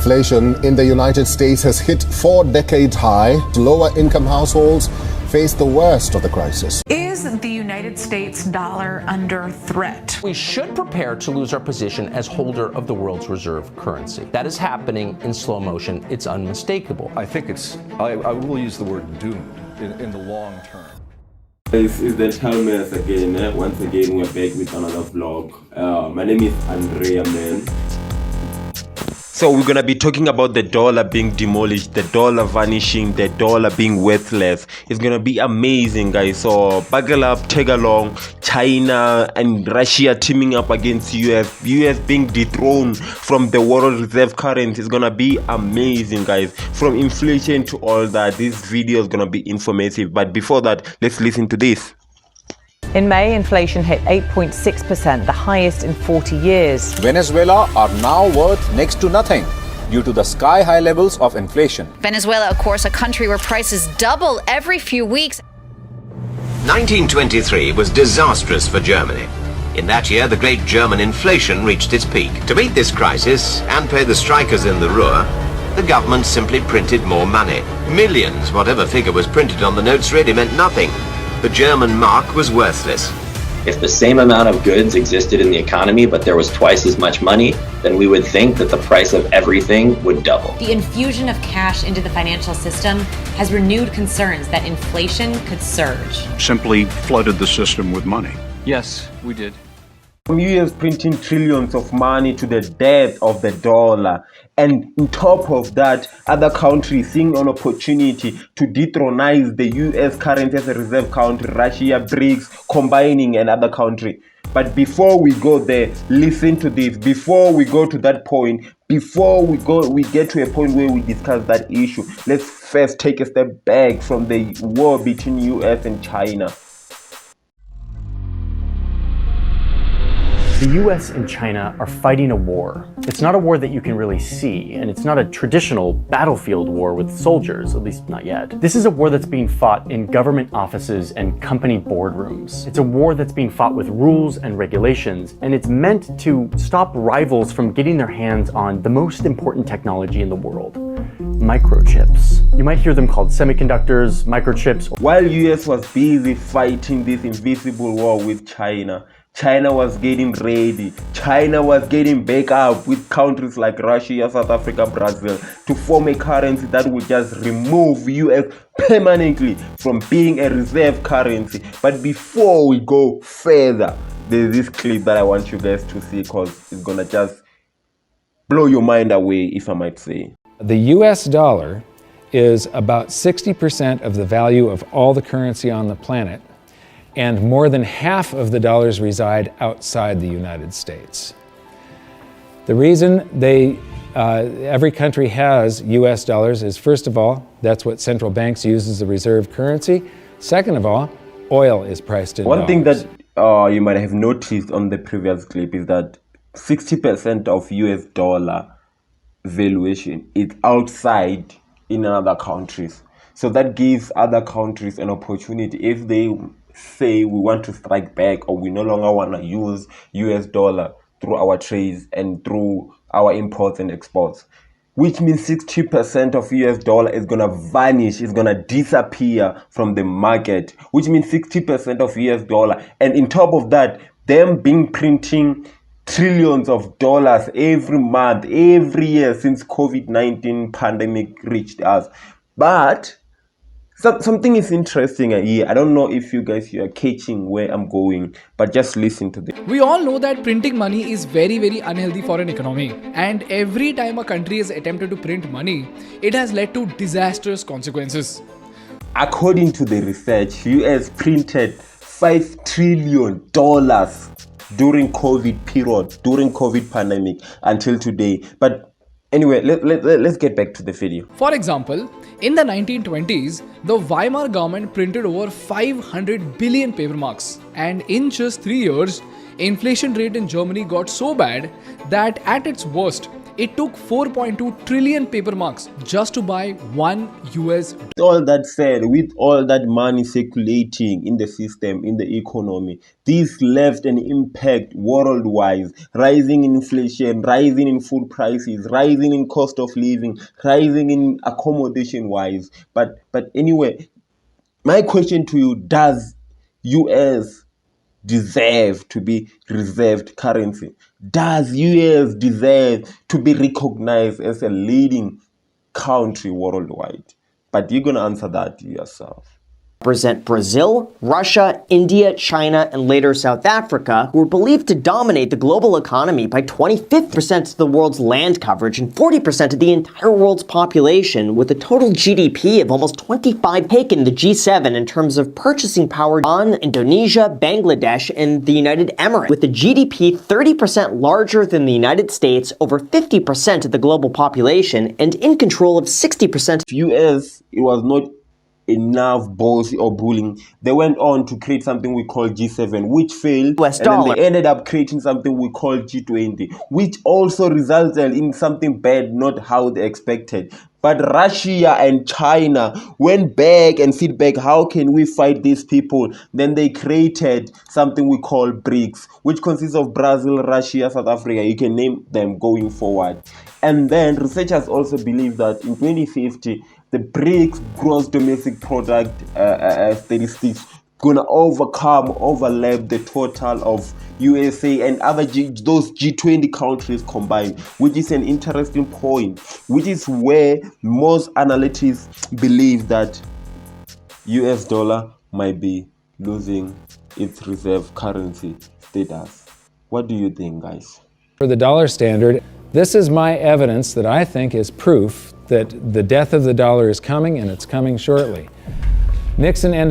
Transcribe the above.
Inflation in the United States has hit 4-decade high. Lower income households face the worst of the crisis. Is the United States dollar under threat? We should prepare to lose our position as holder of the world's reserve currency. That is happening in slow motion. It's unmistakable. I think I will use the word doomed in the long term. This is the Chalmers again. Once again, we're back with another vlog. My name is Andrea, man. So we're gonna be talking about the dollar being demolished, the dollar vanishing, the dollar being worthless. It's gonna be amazing, guys. So buckle up, tag along. China and Russia teaming up against US being dethroned from the world reserve currency. Is gonna be amazing, guys. From inflation to all that, this video is gonna be informative. But before that, let's listen to this. In May, inflation hit 8.6%, the highest in 40 years. Venezuela are now worth next to nothing due to the sky-high levels of inflation. Venezuela, of course, a country where prices double every few weeks. 1923 was disastrous for Germany. In that year, the great German inflation reached its peak. To meet this crisis and pay the strikers in the Ruhr, the government simply printed more money. Millions, whatever figure was printed on the notes, really meant nothing. The German mark was worthless. If the same amount of goods existed in the economy, but there was twice as much money, then we would think that the price of everything would double. The infusion of cash into the financial system has renewed concerns that inflation could surge. Simply flooded the system with money. Yes, we did. US printing trillions of money to the death of the dollar, and on top of that, other countries seeing an opportunity to dethronize the US currency as a reserve country, Russia, BRICS, combining another country. But before we go there, listen to this. Before we go to that point, before we get to a point where we discuss that issue, let's first take a step back from the war between US and China. The US and China are fighting a war. It's not a war that you can really see, and it's not a traditional battlefield war with soldiers, at least not yet. This is a war that's being fought in government offices and company boardrooms. It's a war that's being fought with rules and regulations, and it's meant to stop rivals from getting their hands on the most important technology in the world: microchips. You might hear them called semiconductors, microchips. While US was busy fighting this invisible war with China, China was getting ready. China was getting back up with countries like Russia, South Africa, Brazil to form a currency that would just remove US permanently from being a reserve currency. But before we go further, there's this clip that I want you guys to see because it's gonna just blow your mind away, if I might say. The US dollar is about 60% of the value of all the currency on the planet, and more than half of the dollars reside outside the United States. The reason every country has US dollars is, first of all, that's what central banks use as the reserve currency. Second of all, oil is priced in dollars. One thing that you might have noticed on the previous clip is that 60% of US dollar valuation is outside in other countries. So that gives other countries an opportunity. If they say we want to strike back, or we no longer want to use US dollar through our trades and through our imports and exports, which means 60% of US dollar is going to vanish, is going to disappear from the market, which means 60% of US dollar. And on top of that, them being printing trillions of dollars every month, every year since COVID-19 pandemic reached us. But something is interesting here. I don't know if you guys are catching where I'm going, but just listen to this. We all know that printing money is very, very unhealthy for an economy. And every time a country has attempted to print money, it has led to disastrous consequences. According to the research, US printed $5 trillion during COVID period, during COVID pandemic until today. But anyway, let's get back to the video. For example, in the 1920s, the Weimar government printed over 500 billion paper marks. And in just 3 years, inflation rate in Germany got so bad that at its worst, It took 4.2 trillion paper marks just to buy one US. With all that said, with all that money circulating in the system, in the economy, this left an impact worldwide. Rising inflation, rising in food prices, rising in cost of living, rising in accommodation wise. But anyway, my question to you, does US deserve to be reserved currency? Does US deserve to be recognized as a leading country worldwide? But you're going to answer that yourself. Represent Brazil, Russia, India, China, and later South Africa, who were believed to dominate the global economy by 25% of the world's land coverage and 40% of the entire world's population, with a total GDP of almost 25 taken the G7 in terms of purchasing power on Indonesia, Bangladesh, and the United Emirates, with a GDP 30% larger than the United States, over 50% of the global population, and in control of 60%. US, it was not enough ballsy or bullying. They went on to create something we call G7, which failed, and then they ended up creating something we call G20, which also resulted in something bad, not how they expected. But Russia and China went back and feedback, how can we fight these people? Then they created something we call BRICS, which consists of Brazil, Russia, South Africa. You can name them going forward. And then researchers also believe that in 2050, the BRICS gross domestic product statistics gonna overlap the total of USA and other those G20 countries combined, which is an interesting point, which is where most analysts believe that US dollar might be losing its reserve currency status. What do you think, guys? For the dollar standard, this is my evidence that I think is proof that the death of the dollar is coming, and it's coming shortly. Nixon ended